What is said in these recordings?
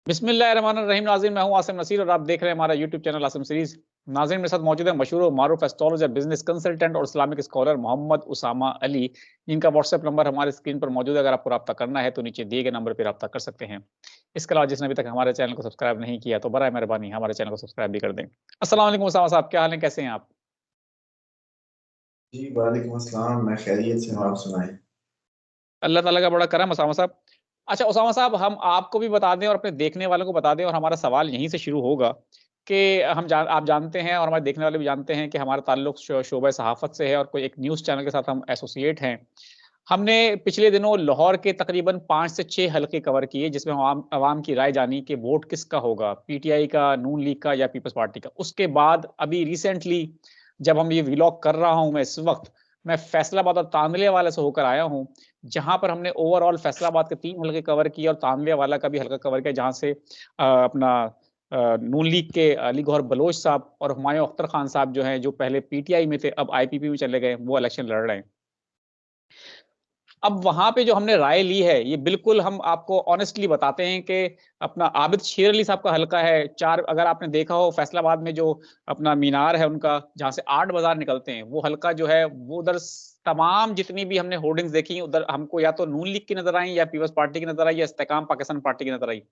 बिस्मिल्लाहिर्रहमानिर्रहीम। नाज़रीन, मैं हूं आसिम नसीर और आप देख रहे हैं हमारा यूट्यूब चैनल आसिम सीरीज। नाज़रीन, मेरे साथ मौजूद है मशहूर और मारूफ एस्ट्रोलॉजर, बिजनेस कंसल्टेंट और इस्लामिक स्कॉलर मोहम्मद उसामा अली, जिनका व्हाट्सएप नंबर हमारे स्क्रीन पर मौजूद है। अगर आपको रब्ता करना है तो नीचे दिए गए नंबर पर रब्ता कर सकते हैं। इसके अलावा जिसने अभी तक हमारे चैनल को सब्सक्राइब नहीं किया तो बराए मेहरबानी हमारे चैनल को सब्सक्राइब भी कर दें। अस्सलाम वालेकुम उसामा साहब, क्या हाल है, कैसे हैं आप? जी वालेकुम अस्सलाम। मैं खैरियत से हूँ, आप सुनाएं। अल्लाह ताला का बड़ा करम उसामा साहब। अच्छा उसामा साहब, हम आपको भी बता दें और अपने देखने वालों को बता दें, और हमारा सवाल यहीं से शुरू होगा कि आप जानते हैं और हमारे देखने वाले भी जानते हैं कि हमारा ताल्लुक शोबे सहाफ़त से है और कोई एक न्यूज़ चैनल के साथ हम एसोसिएट हैं। हमने पिछले दिनों लाहौर के तकरीबन 5 से 6 हलके कवर किए, जिसमें अवाम अवाम की राय जानी कि वोट किसका होगा, पीटीआई का, नून लीग का या पीपल्स पार्टी का। उसके बाद अभी रिसेंटली जब हम ये व्लॉग कर रहा हूँ मैं इस वक़्त, मैं फैसलाबाद और तांदलेवाला से होकर आया हूँ, जहाँ पर हमने ओवरऑल फैसलाबाद के 3 हलके कवर किए और तांदलेवाला का भी हलका कवर किया, जहाँ से अपना नून लीग के अली गौहर बलोच साहब और हुमायूं अख्तर खान साहब जो हैं, जो पहले पीटीआई में थे, अब आईपीपी में चले गए, वो इलेक्शन लड़ रहे हैं। अब वहाँ पे जो हमने राय ली है, ये बिल्कुल हम आपको ऑनेस्टली बताते हैं कि अपना आबिद शेर अली साहब का हलका है। 4, अगर आपने देखा हो फैसलाबाद में जो अपना मीनार है उनका, जहाँ से 8 बाज़ार निकलते हैं, वो हलका जो है वो उधर तमाम जितनी भी हमने होर्डिंग्स देखी, उधर हमको या तो नून लीग की नज़र आई या पीपल्स पार्टी की नज़र आई या इस्तेकाम पाकिस्तान पार्टी की नज़र आई।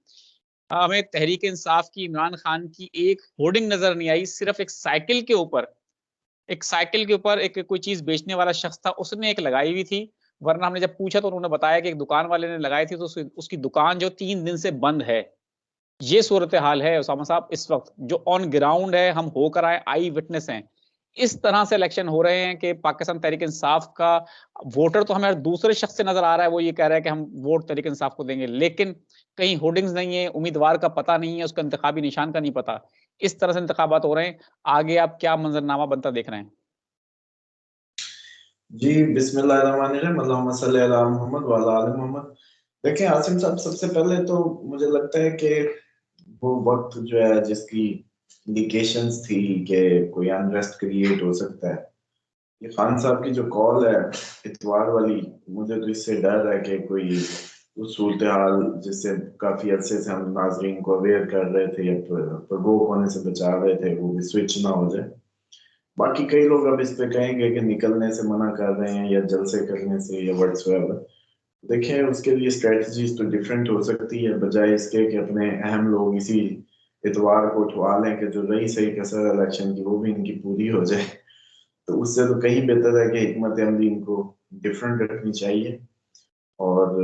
हमें तहरीक इंसाफ की, इमरान खान की एक होर्डिंग नज़र नहीं आई, सिर्फ़ एक साइकिल के ऊपर एक कोई चीज़ बेचने वाला शख्स था, उसने एक लगाई हुई थी। वरना हमने जब पूछा तो उन्होंने बताया कि एक दुकान वाले ने लगाई थी, तो उसकी दुकान जो 3 दिन से बंद है। ये सूरत-ए-हाल है उसामा साहब इस वक़्त, जो ऑन ग्राउंड है, हम होकर आए, आई विटनेस हैं। इस तरह से इलेक्शन हो रहे हैं कि पाकिस्तान तहरीक-ए-इंसाफ का वोटर तो हमें दूसरे शख्स से नज़र आ रहा है, वो ये कह रहा है कि हम वोट तहरीक-ए-इंसाफ को देंगे। लेकिन कहीं होर्डिंग्स नहीं है, उम्मीदवार का पता नहीं है, उसका इंतखाबी निशान का नहीं पता। इस तरह से इंतखाबात हो रहे हैं। आगे आप क्या मंज़रनामा बनता देख रहे हैं? जी बिस्मिल्लाहिर्रहमानिर्रहीम, अल्लाहुम्मा सल्ली अला मोहम्मद व अला आलि मोहम्मद। देखिए आसिम साहब, सबसे पहले तो मुझे लगता है कि वो वक्त जो है जिसकी इंडिकेशंस थी कि कोई अनरेस्ट क्रिएट हो सकता है, ये खान साहब की जो कॉल है इतवार वाली, मुझे तो इससे डर है कि कोई उस सूरत हाल जिससे काफी अरसे से हम नाजरीन को अवेयर कर रहे थे या प्रवोक होने से बचा रहे थे, वो भी स्विच ना हो जाए। बाकी कई लोग अब इस पे कहेंगे कि निकलने से मना कर रहे हैं या जलसे करने से या व्हाट्सएवर। देखिए उसके लिए स्ट्रेटजीज तो डिफरेंट हो सकती है, बजाय इसके कि अपने अहम लोग इसी इतवार को उठवा लें कि जो रही सही कसर इलेक्शन की वो भी इनकी पूरी हो जाए। तो उससे तो कहीं बेहतर है कि हिकमत अमली इनको डिफरेंट रखनी चाहिए। और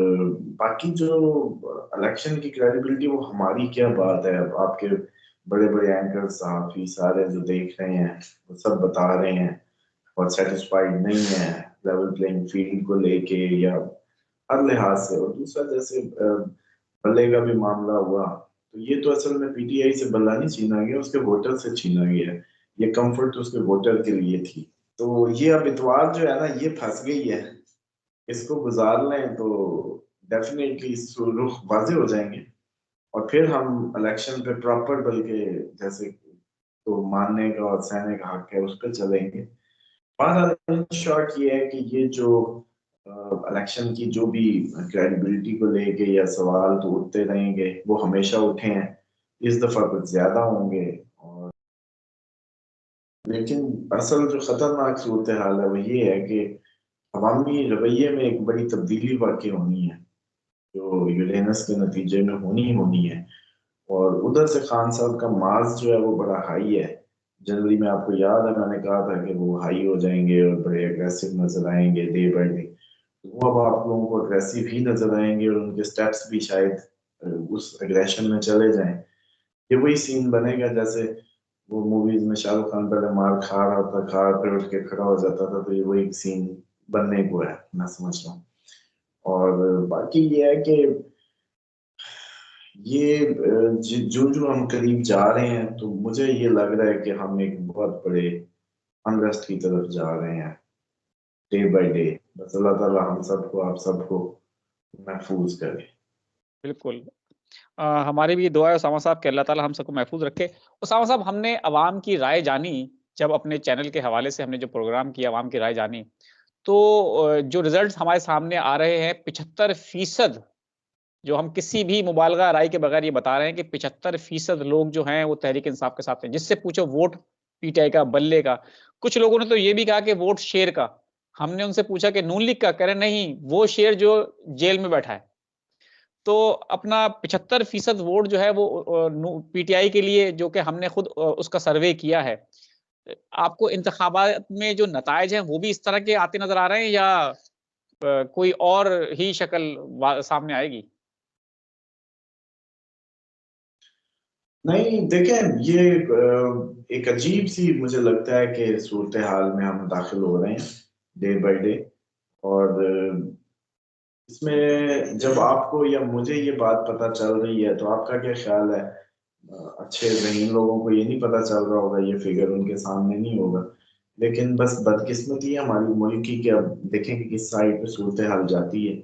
बाकी जो इलेक्शन की क्रेडिबिलिटी, वो हमारी क्या बात है। अब आपके बड़े बड़े एंकर सहाफी सारे जो देख रहे हैं वो सब बता रहे हैं और सेटिस्फाइड नहीं है लेवल प्लेइंग फील्ड को लेके या हर लिहाज से। और दूसरा, जैसे बल्ले का भी मामला हुआ, तो ये तो असल में पीटीआई से बल्ला नहीं छीना गया, उसके वोटर से छीना गया। ये कंफर्ट उसके वोटर के लिए थी। तो ये अब इतवार जो है ना, ये फंस गई है। इसको गुजार लें तो डेफिनेटली रुख वाजे हो जाएंगे और फिर हम इलेक्शन पे प्रॉपर, बल्कि जैसे तो मानने का और सहने का हक है, उस पर चलेंगे। बहरहाल शॉर्ट ये है कि ये जो इलेक्शन की जो भी क्रेडिबिलिटी को लेके या सवाल तो उठते रहेंगे, वो हमेशा उठे हैं, इस दफा कुछ ज्यादा होंगे। और लेकिन असल जो खतरनाक सूरत हाल है वो ये है कि अवामी रवैये में एक बड़ी तब्दीली वाकई होनी है, जो यूरेनस के नतीजे में होनी होनी है। और उधर से खान साहब का मार्क्स जो है वो बड़ा हाई है। जनरली में आपको याद है मैंने कहा था कि वो हाई हो जाएंगे और बड़े अग्रेसिव नजर आएंगे डे बाय डे। तो वो अब आप लोगों को अग्रेसिव ही नजर आएंगे और उनके स्टेप्स भी शायद उस एग्रेशन में चले जाएं। ये वही सीन बनेगा जैसे वो मूवीज में शाहरुख खान पहले मार खा रहा था, खा फिर उठ के खड़ा हो जाता था। तो ये वही सीन बनने को है, मैं समझ रहा हूँ। और बाकी ये है कि ये जो जो हम करीब जा रहे हैं, तो मुझे ये लग रहा है कि हम एक बहुत बड़े अनरेस्ट की तरफ जा रहे हैं, डे बाय डे। बस अल्लाह ताला हम सबको, आप सबको महफूज करे। बिल्कुल। हमारी भी दुआ है उसामा साहब कि अल्लाह ताला हम सबको महफूज़ रखे। उसामा साहब, हमने अवाम की राय जानी, जब अपने चैनल के हवाले से हमने जो प्रोग्राम किया, अवाम की राय जानी, तो जो रिज़ल्ट्स हमारे सामने आ रहे हैं, 75% जो हम किसी भी मुबालगा राय के बगैर ये बता रहे हैं कि 75% लोग जो हैं वो तहरीक इंसाफ के साथ हैं। जिससे पूछो वोट पीटीआई का, बल्ले का। कुछ लोगों ने तो ये भी कहा कि वोट शेर का। हमने उनसे पूछा कि नून लीग का, कह रहे नहीं, वो शेर जो जेल में बैठा है। तो अपना 75% वोट जो है वो पीटीआई के लिए, जो कि हमने खुद उसका सर्वे किया है। आपको इंतखाबात में जो नताइज हैं वो भी इस तरह के आते नज़र आ रहे हैं, या कोई और ही शक्ल सामने आएगी? नहीं, देखें, ये एक अजीब सी मुझे लगता है कि सूरत हाल में हम दाखिल हो रहे हैं डे बाय डे। और इसमें जब आपको या मुझे ये बात पता चल रही है तो आपका क्या ख्याल है? अच्छे ज़हीन लोगों को ये नहीं पता चल रहा होगा, ये फिगर उनके सामने नहीं होगा। लेकिन बस बदकिस्मती है हमारी मुल्क की कि अब देखें कि किस साइड पे सूरत हाल जाती है।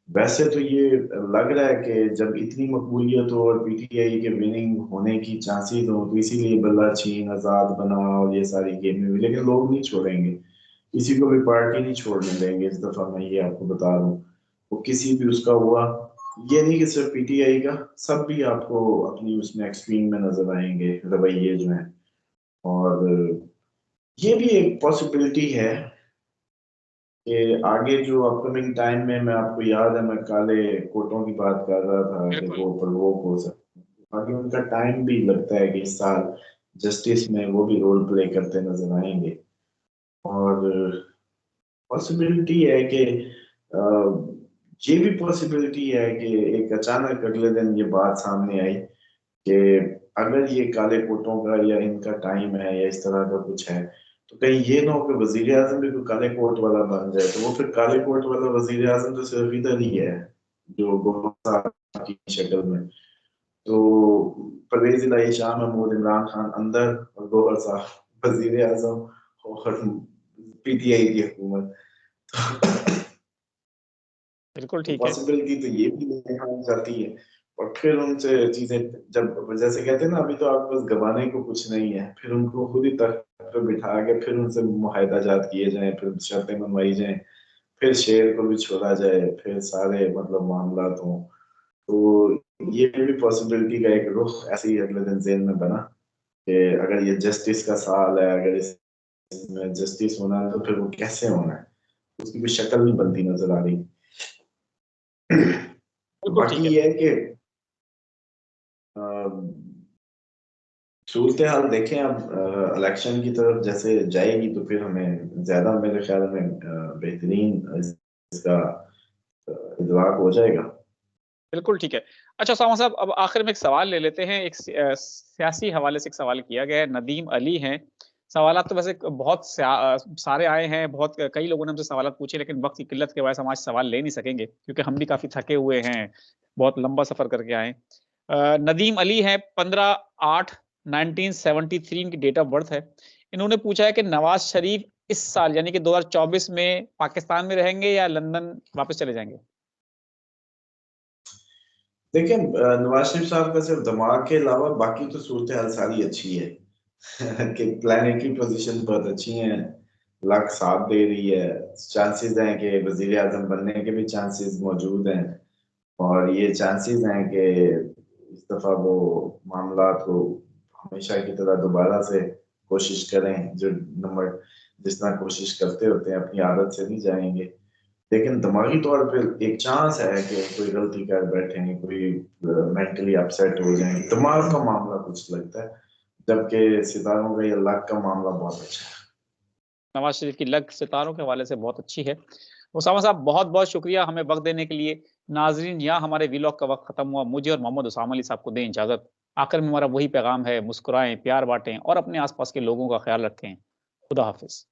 वैसे तो ये लग रहा है कि जब इतनी मकबूलियत हो और पीटीआई के विनिंग होने की चांसेस हो तो इसीलिए बल्ला छीन आज़ाद बना और ये सारी गेमें हुई, लेकिन लोग नहीं छोड़ेंगे। किसी को भी पार्टी नहीं छोड़ने देंगे इस दफा, मैं ये आपको बता दूं। वो किसी भी उसका हुआ, ये नहीं कि सिर्फ पीटीआई का, सब भी आपको अपनी उसमें एक्सट्रीम में नजर आएंगे रवैये जो हैं। और ये भी एक पॉसिबिलिटी है कि आगे जो अपकमिंग टाइम में, मैं आपको याद है मैं काले कोटों की बात कर रहा था कि बिल्कुल। वो प्रवोक हो सकते हैं। आगे उनका टाइम भी लगता है कि इस साल जस्टिस में वो भी रोल प्ले करते नजर आएंगे। और पॉसिबिलिटी है कि ये भी पॉसिबिलिटी है कि एक अचानक अगले दिन ये बात सामने आई कि अगर ये काले कोटों का या इनका टाइम है या इस तरह का कुछ है, तो कहीं ये ना हो कि वजीर आजम भी कोई काले कोट वाला बन जाए। तो वो फिर काले कोट वाला वजीर आजम तो सिर्फ इधर ही है, जो गोसा की शक्ल में। तो परवेज इलाही शाह महमूद इमरान खान अंदर और गौहर साहब वजीर आजम और पीटीआई की हुकूमत। बिल्कुल तो ठीक है। पॉसिबिलिटी तो ये भी दिखाई जाती है। और फिर उनसे चीजें, जब जैसे कहते हैं ना, अभी तो आपके पास गवाने को कुछ नहीं है, फिर उनको खुद ही तख्त पे बिठा के फिर उनसे मुआहदाजात किए जाएं, फिर शर्तें मनवाई जाएं, फिर शेर को भी छोड़ा जाए, फिर सारे मतलब मामला हों। तो ये भी पॉसिबिलिटी का एक रुख ऐसे ही अगले दिन जेल में बना कि अगर ये जस्टिस का साल है, अगर इसमें जस्टिस होना है तो फिर वो कैसे होना है, उसकी भी शक्ल नहीं बनती नजर आ रही। बिल्कुल ठीक बाकी है। ये है कि सूरत हाल देखें अब इलेक्शन की तरफ जैसे जाएगी तो फिर हमें ज्यादा, मेरे ख्याल में बेहतरीन इसका इदराक हो जाएगा। बिल्कुल ठीक है। अच्छा उसामा साहब, अब आखिर में एक सवाल ले लेते हैं। एक सियासी हवाले से एक सवाल किया गया है, नदीम अली हैं। सवालात तो वैसे बहुत सारे आए हैं, बहुत कई लोगों ने हमसे सवालात पूछे, लेकिन वक्त की किल्लत की वजह से हम आज सवाल ले नहीं सकेंगे, क्योंकि हम भी काफ़ी थके हुए हैं, बहुत लंबा सफ़र करके आए हैं। नदीम अली हैं, 15/8/1973 इनकी डेट ऑफ बर्थ है। इन्होंने पूछा है कि नवाज़ शरीफ इस साल यानी कि 2024 में पाकिस्तान में रहेंगे या लंदन वापस चले जाएँगे? देखिए, नवाज शरीफ साहब का सिर्फ दिमाग के अलावा बाकी तो सूरत हाल सारी अच्छी है। कि प्लानिटरी पोजीशन बहुत अच्छी हैं, लक साथ दे रही है, चांसेस हैं कि वजीर आजम बनने के भी चांसेस मौजूद हैं। और ये चांसेस हैं कि इस दफा वो मामला को हमेशा की तरह दोबारा से कोशिश करें, जो नंबर जिस तरह कोशिश करते होते हैं, अपनी आदत से नहीं जाएंगे। लेकिन दिमागी तौर पे एक चांस है कि कोई गलती कर बैठे, कोई मेंटली अपसेट हो जाए, दिमाग का मामला कुछ लगता है। जबकि सितारों का या लक का मामला बहुत अच्छा है। नवाज़ शरीफ की लग सितारों के हवाले से बहुत अच्छी है। उसामा साहब, बहुत-बहुत शुक्रिया हमें वक़्त देने के लिए। नाज़रीन, यहाँ हमारे व्लॉग का वक़्त ख़त्म हुआ। मुझे और मोहम्मद उसामा अली साहब को दें इजाज़त। आखिर में हमारा वही पैगाम है, मुस्कुराएँ, प्यार बाँटें और अपने आस-पास के लोगों का ख़्याल रखें। खुदा हाफ़िज़।